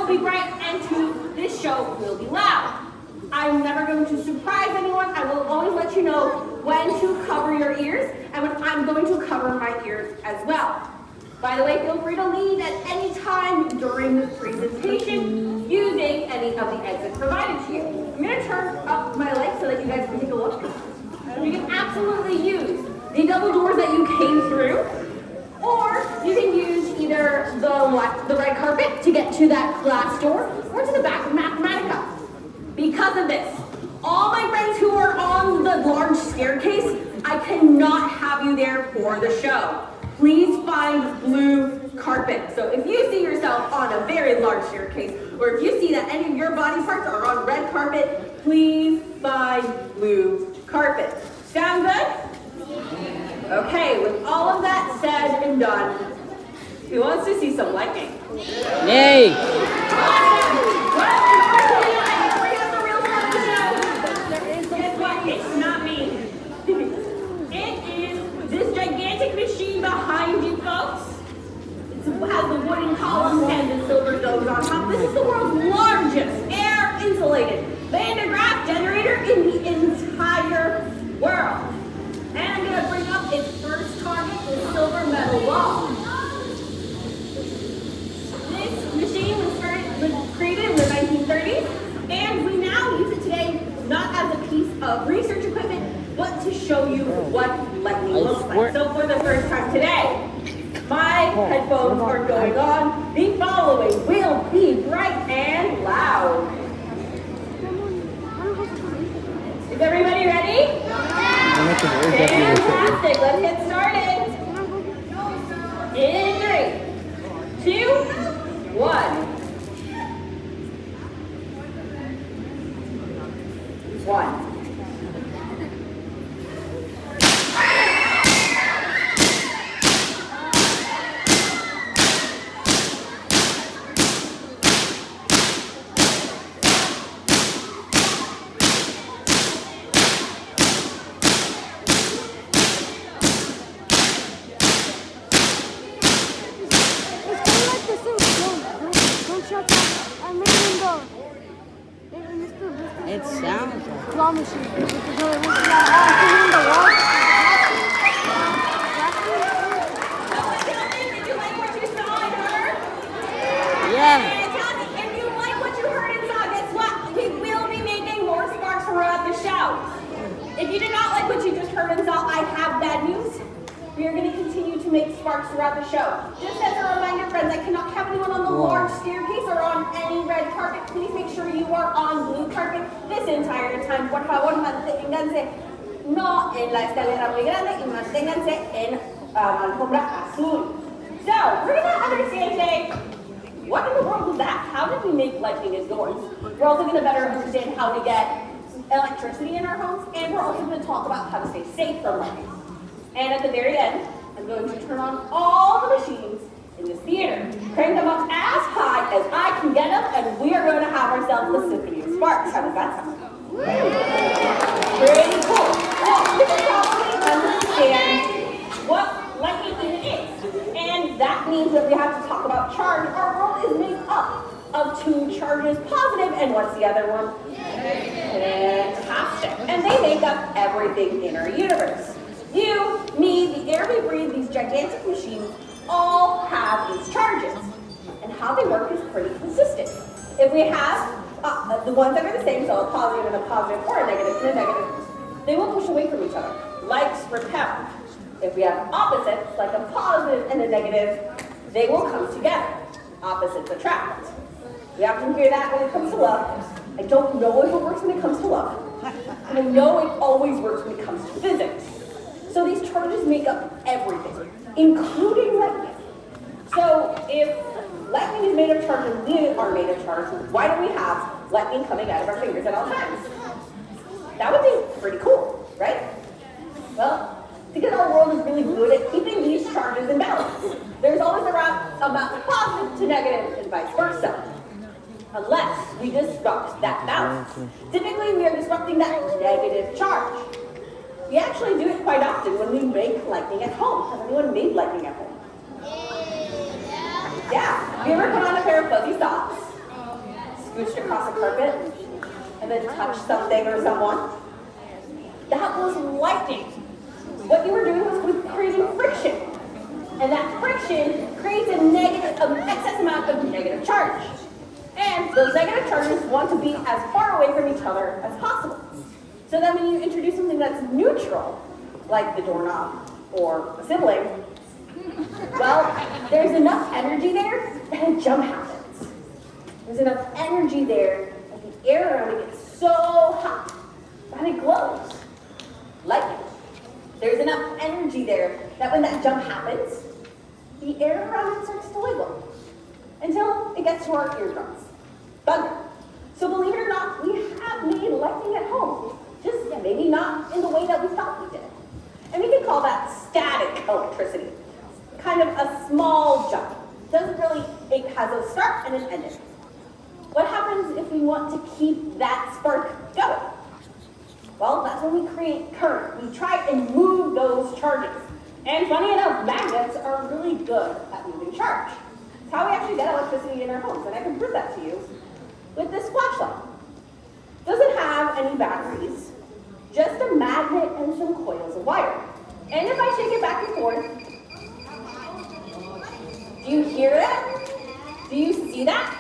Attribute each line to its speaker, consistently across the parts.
Speaker 1: be bright, and two, this show will be loud. I'm never going to surprise anyone. I will always let you know when to cover your ears and when I'm going to cover my ears as well. By the way, feel free to leave at any time during the presentation using any of the exits provided to you. I'm going to turn up my light so that you guys can take a look. You can absolutely use the double doors that you came through, or you can use either the red carpet to get to that glass door or to the back of Mathematica. Because of this, all my friends who are on the large staircase, I cannot have you there for the show. Please find blue carpet. So if you see yourself on a very large staircase, or if you see that any of your body parts are on red carpet, please find blue carpet. Sound good? Okay, with all of that said and done, who wants to see some lightning?
Speaker 2: Yay!
Speaker 1: It's not me. It is this gigantic machine behind you, folks. It has the wooden columns and the silver domes on top. This is the world's largest air-insulated Van de Graaff generator in the entire world. And I'm going to bring up its first target, the silver metal wall. This machine was created in the 1930s, and we now use it today not as a piece of research equipment, but to show you what lightning looks like. So for the first time today, my headphones are going on. The following will be bright and loud. Is everybody ready? Fantastic. Let's get started. In 3, 2, 1. 1.
Speaker 2: It sounds like
Speaker 3: claw machine.
Speaker 2: yeah.
Speaker 1: If you like what you heard and saw, guess what? We will be making more sparks throughout the show. If you did not like what you just heard and saw, I have bad news. We are going to continue to make sparks throughout the show. Just as a reminder, friends, I cannot have anyone on the large staircase or on any red carpet. Please make sure you are on blue carpet this entire time. Por favor, manténganse no en la escalera muy grande y manténganse en alfombra azul. So, we're going to understand today, what in the world was that? How did we make lightning indoors? We're also going to better understand how to get electricity in our homes, and we're also going to talk about how to stay safe from lightning. And at the very end, I'm going to turn on all the machines in this theater, crank them up as high as I can get them, and we are going to have ourselves a symphony of sparks. How does that sound? Pretty cool. Well, you can probably understand what lightning even is. And that means that we have to talk about charge. Our world is made up of 2 charges, positive, and what's the other one? Fantastic. And they make up everything in our universe. You, me, the air we breathe, these gigantic machines, all have these charges. And how they work is pretty consistent. If we have the ones that are the same, so a positive and a positive, or a negative and a negative, they will push away from each other. Likes repel. If we have opposites, like a positive and a negative, they will come together. Opposites attract. We often hear that when it comes to love. I don't know if it works when it comes to love. And I know it always works when it comes to physics. So these charges make up everything, including lightning. So if lightning is made of charge and we are made of charge, why do we have lightning coming out of our fingers at all times? That would be pretty cool, right? Well, because our world is really good at keeping these charges in balance. There's always a amount of positive to negative and vice versa. Unless we disrupt that balance. Typically, we are disrupting that negative charge. We actually do it quite often when we make lightning at home. Has anyone made lightning at home? Yeah. Have you ever put on a pair of fuzzy socks scooched across a carpet and then touched something or someone? That was lightning. What you were doing was creating friction. And that friction creates an excess amount of negative charge. And those negative charges want to be as far away from each other as possible. So then when you introduce something that's neutral, like the doorknob or a sibling, well, there's enough energy there that a jump happens. There's enough energy there that the air around it gets so hot that it glows. Lightning. There's enough energy there that when that jump happens, the air around it starts to wiggle until it gets to our eardrums. Thunder. So believe it or not, we have made lightning at home. Just maybe not in the way that we thought we did. And we can call that static electricity. Kind of a small jump. It has a start and an ending. What happens if we want to keep that spark going? Well, that's when we create current. We try and move those charges. And funny enough, magnets are really good at moving charge. It's how we actually get electricity in our homes, and I can prove that to you with this flashlight. Doesn't have any batteries, just a magnet and some coils of wire. And if I shake it back and forth, do you hear it? Do you see that?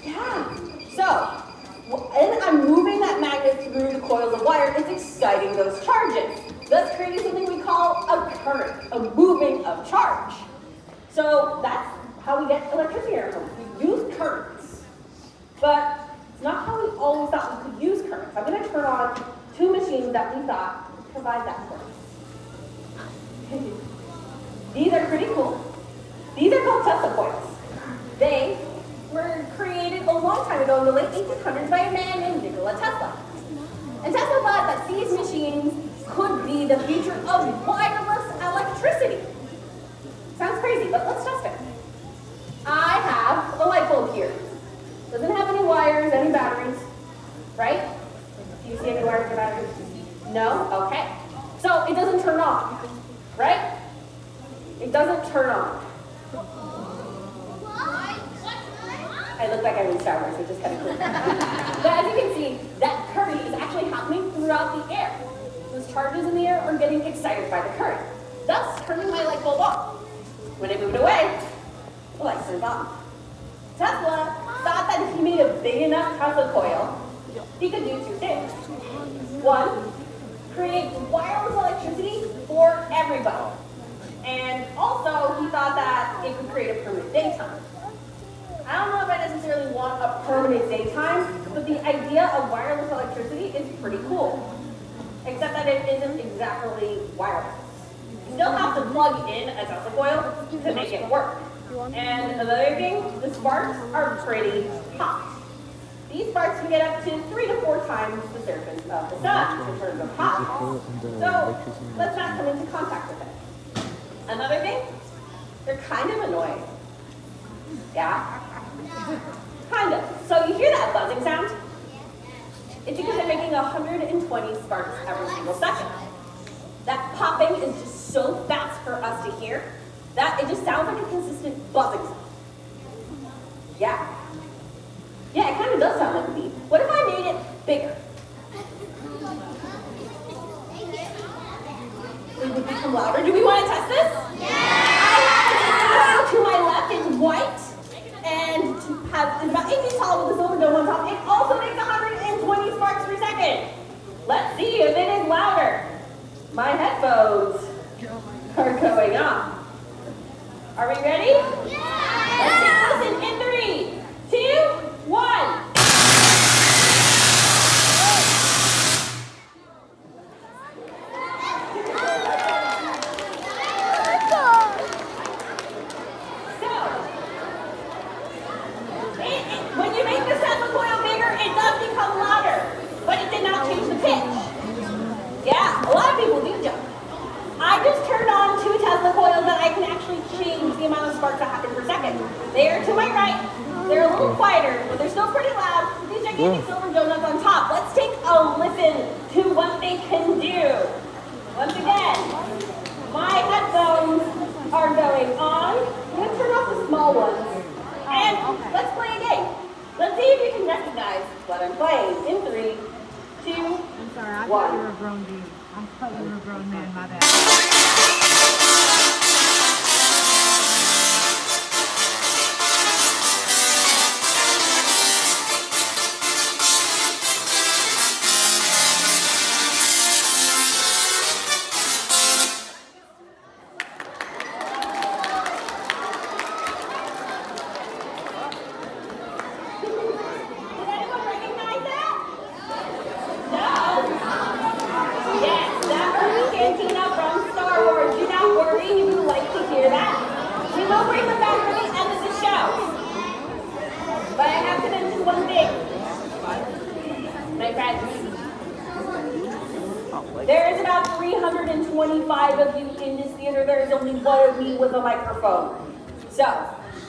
Speaker 1: Yeah. So, when I'm moving that magnet through the coils of wire, it's exciting those charges, thus creating something we call a current, a moving of charge. So that's how we get electricity in our homes. We use currents. But it's not how we always thought we could use currents. I'm going to turn on two machines that we thought could provide that for us. These are pretty cool. These are called Tesla coils. They were created a long time ago in the late 1800s by a man named Nikola Tesla. And Tesla thought that these machines could be the future of wireless electricity. Sounds crazy, but let's test it. I have a light bulb here. Doesn't have any wires, any batteries, right? Do you see any wires or batteries? No? Okay. So it doesn't turn on, right? It doesn't turn on. I look like I'm in Star Wars, which is kind of cool. But as you can see, that current is actually happening throughout the air. Those charges in the air are getting excited by the current, thus turning my light bulb on. When I move it away, the light turns on. Tesla thought that if he made a big enough Tesla coil, he could do two things. One, create wireless electricity for everybody. And also, he thought that it could create a permanent daytime. I don't know if I necessarily want a permanent daytime, but the idea of wireless electricity is pretty cool. Except that it isn't exactly wireless. You still have to plug in a Tesla coil to make it work. And another thing, the sparks are pretty hot. These sparks can get up to 3 to 4 times the surface of the sun in terms of hot. So let's not come into contact with it. Another thing, they're kind of annoying. Yeah? Kind of. So you hear that buzzing sound? It's because they're making 120 sparks every single second. That popping is just so fast for us to hear that it just sounds like a consistent buzzing sound. Yeah. Yeah, it kind of does sound like a beep. What if I made it bigger? It would become louder. Do we want to test this? Yeah! To my left is white. And it's about 8 feet tall with a silver dome on top. It also makes 120 sparks per second. Let's see if it is louder. My headphones are going on. Are we ready? Yeah! Let's take listen in 3, 2, 1. When you make the Tesla coil bigger, it does become louder, but it did not change the pitch. Yeah, a lot of people do jump. I just turned on 2 Tesla coils that I can actually change the amount of sparks that happen per second. They are to my right. They're a little quieter, but they're still pretty loud. These gigantic silver donuts on top. Let's take a listen to what they can do. Once again, my headphones are going on. I'm going to turn off the small ones. And let's play a game. Let's see if you can recognize what I'm playing in 3, 2,
Speaker 3: I'm sorry, I thought
Speaker 1: One.
Speaker 3: you were a grown dude. I thought you were a grown man, my bad.
Speaker 1: Did anyone recognize that? No? Yes, that was Cantina from Star Wars. Do not worry, you would like to hear that. We will bring them back for the end of the show. But I have to mention one thing. My friends. There is about 325 of you in this theater. There is only one of me with a microphone. So,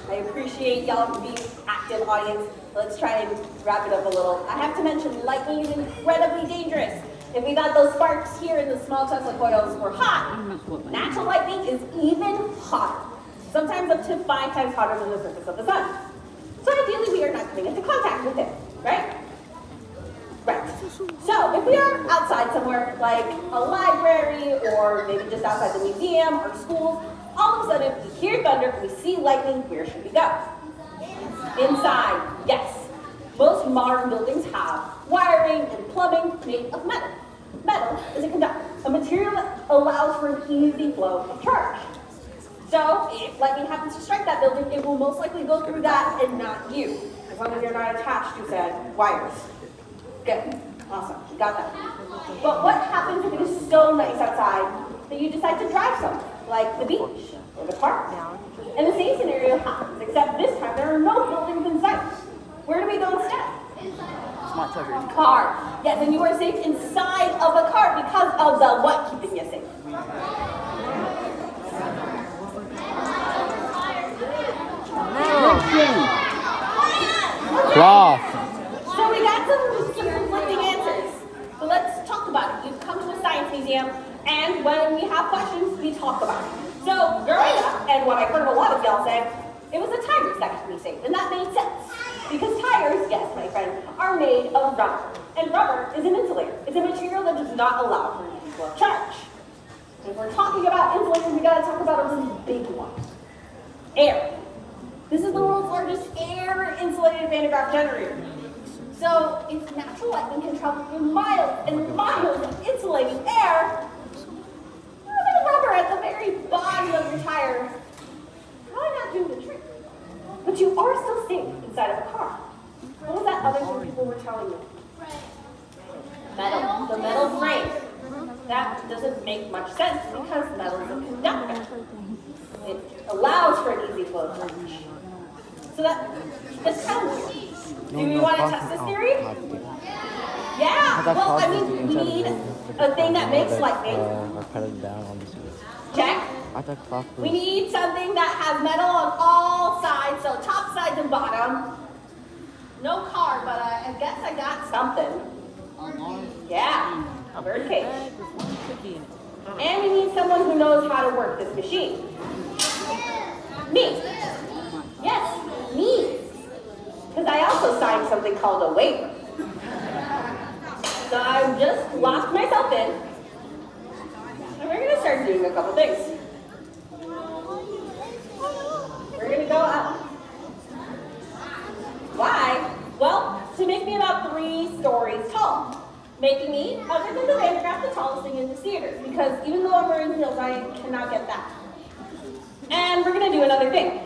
Speaker 1: I appreciate y'all being active audience. Let's try and wrap it up a little. I have to mention, lightning is incredibly dangerous. If we got those sparks here in the small Tesla coils were hot, natural lightning is even hotter. Sometimes up to 5 times hotter than the surface of the sun. So ideally we are not coming into contact with it, right? Right. So if we are outside somewhere, like a library, or maybe just outside the museum or school, all of a sudden we hear thunder, we see lightning, where should we go? Inside, yes. Most modern buildings have wiring and plumbing made of metal. Metal is a conductor, a material that allows for an easy flow of charge. So if lightning happens to strike that building, it will most likely go through that and not you, as long as you're not attached to said wires. Good, awesome, you got that. But what happens if it is so nice outside that you decide to drive somewhere, like the beach or the park? And the same scenario happens, except this time there are no buildings in sight. Where do we go instead?
Speaker 2: Smart charger.
Speaker 1: Car. Yes, and you are safe inside of a car because of the what keeping you safe?
Speaker 2: Cloth.
Speaker 1: So we got some conflicting answers. So let's talk about it. You've come to a science museum, and when we have questions, we talk about it. So growing up, and what I heard a lot of y'all say, it was the tires that kept me safe, and that made sense. Because tires, yes, my friend, are made of rubber. And rubber is an insulator. It's a material that does not allow for an easy flow of charge. If we're talking about insulators, we gotta talk about a really big one. Air. This is the world's largest air-insulated Van de Graaff generator. So if natural lightning can travel through miles and miles of insulated air, a little bit of rubber at the very bottom of your tire, probably not doing the trick. But you are still safe inside of a car. What was that other thing people were telling you? Metal. The metal frame. That doesn't make much sense because metal is a conductor. It allows for an easy flow of charge. So that's kind of weird. Do we want to test this theory? Yeah. Well, I mean, we need a thing that makes lightning. Check. We need something that has metal on all sides, so top, sides, and bottom. No car, but I guess I got something. Yeah, a bird cage. And we need someone who knows how to work this machine. Me. Yes, me. Because I also signed something called a waiver. So I just locked myself in. And we're going to start doing a couple things. We're going to go up. Why? Well, to make me about 3 stories tall. Making me, other than the Van de Graaff, the tallest thing in the theater. Because even though I'm wearing heels, I cannot get that. And we're going to do another thing.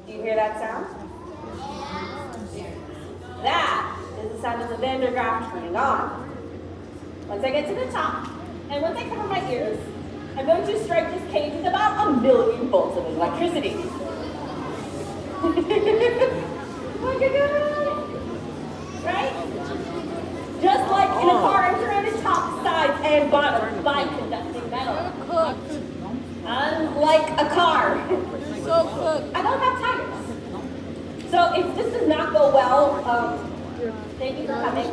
Speaker 1: Do you hear that sound? That is the sound of the Van de Graaff turning on. Once I get to the top, and once I cover my ears, I'm going to strike this cage with about 1,000,000 volts of electricity. Look at that! Right? Just like in a car, I'm surrounded top, sides, and bottom by conducting metal. Unlike a car. I don't have tires. So if this does not go well, thank you for coming.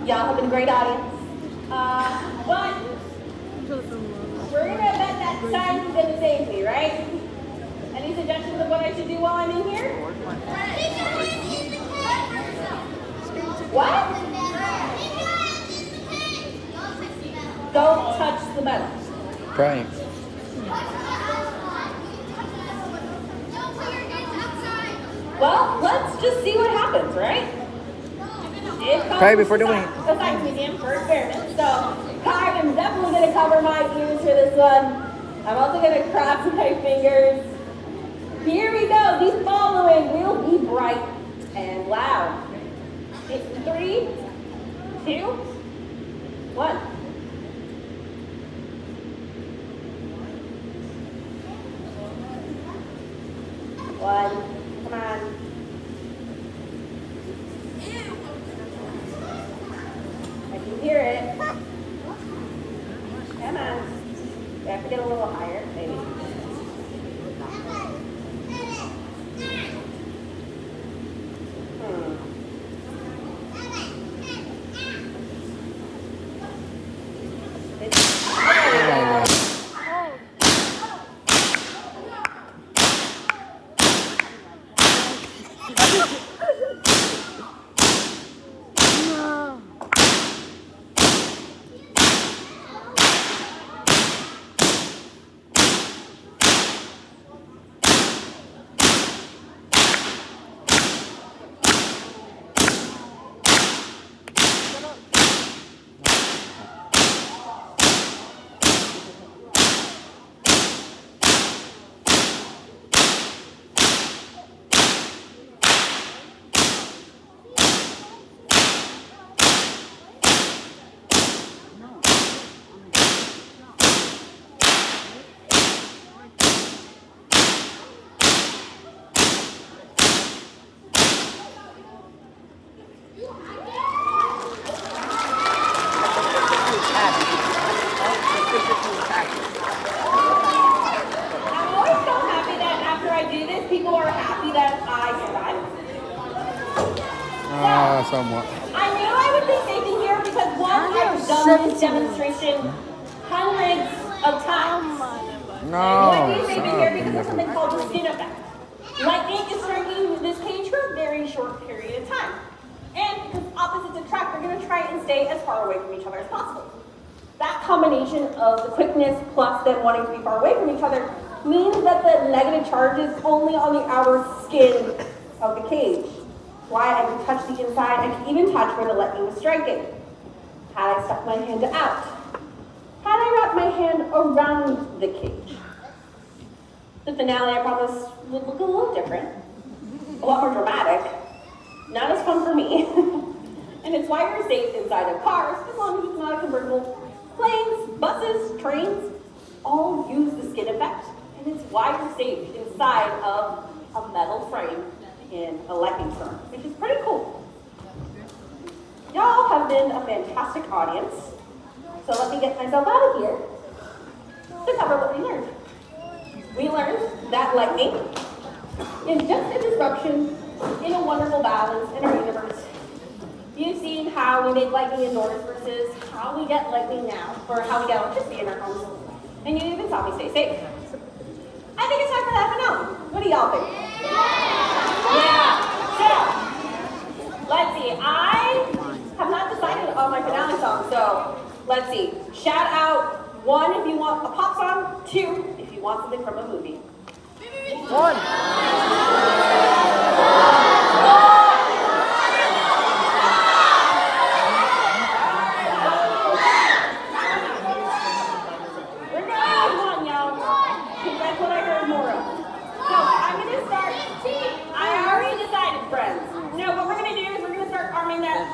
Speaker 1: Y'all have been a great audience. But we're gonna bet that science is gonna save me, right? Any suggestions of what I should do do while I'm in here? What? Don't touch the metal.
Speaker 2: Prank.
Speaker 1: Well, let's just see what happens, right?
Speaker 2: Pray before doing it.
Speaker 1: The science museum for experiments. So, I am definitely going to cover my ears for this one. I'm also going to cross my fingers. Here we go. These following will be bright and loud. It's 3, 2, 1. One. Come on. I can hear it. Come on. We have to get a little higher, maybe. I'm always so happy that after I do this, people are happy that I survived.
Speaker 2: Somewhat.
Speaker 1: I knew I would be safe in here because one, I've done this demonstration hundreds of times.
Speaker 2: No.
Speaker 1: I knew I'd be safe in here because of something called the skin effect. Lightning is striking this cage for a very short period of time. And because opposites attract, they're going to try and stay as far away from each other as possible. That combination of the quickness plus them wanting to be far away from each other means that the negative charge is only on the outer skin of the cage. Why I can touch the inside, I can even touch where the lightning was striking. Had I stuck my hand out, had I wrapped my hand around the cage, the finale, I promise, would look a little different, a lot more dramatic, not as fun for me. And it's why you're safe inside of cars, as long as it's not a convertible. Planes, buses, trains, all use the skin effect, and it's why you're safe inside of a metal frame in a lightning storm, which is pretty cool. Y'all have been a fantastic audience, so let me get myself out of here to cover what we learned. We learned that lightning is just a disruption in a wonderful balance in our universe. You've seen how we make lightning indoors versus how we get lightning now, or how we get electricity in our homes. And you even saw me stay safe. I think it's time for that finale. What do y'all think? Yeah. So, let's see. I have not decided on my finale song, so let's see. Shout out 1 if you want a pop song, 2 if you want something from a movie. 1.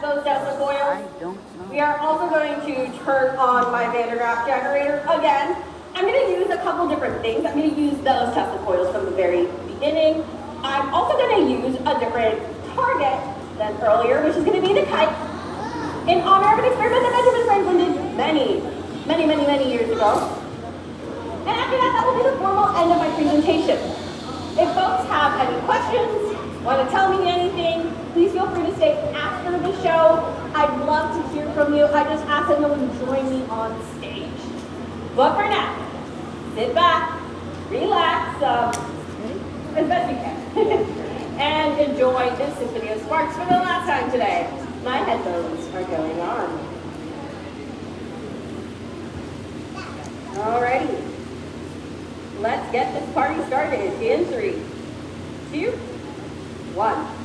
Speaker 1: Those Tesla coils. We are also going to turn on my Van der Graaf generator again. I'm going to use a couple different things. I'm going to use those Tesla coils from the very beginning. I'm also going to use a different target than earlier, which is going to be the kite, in honor of an experiment that Benjamin Franklin did many years ago. And after that, that will be the formal end of my presentation. If folks have any questions, want to tell me anything, please feel free to stay after the show. I'd love to hear from you. I just ask that no one join me on stage. But for now, sit back, relax, as best you can. enjoyed this Symphony of Sparks for the last time today. My headphones are going on. Alrighty. Let's get this party started in 3, 2, 1.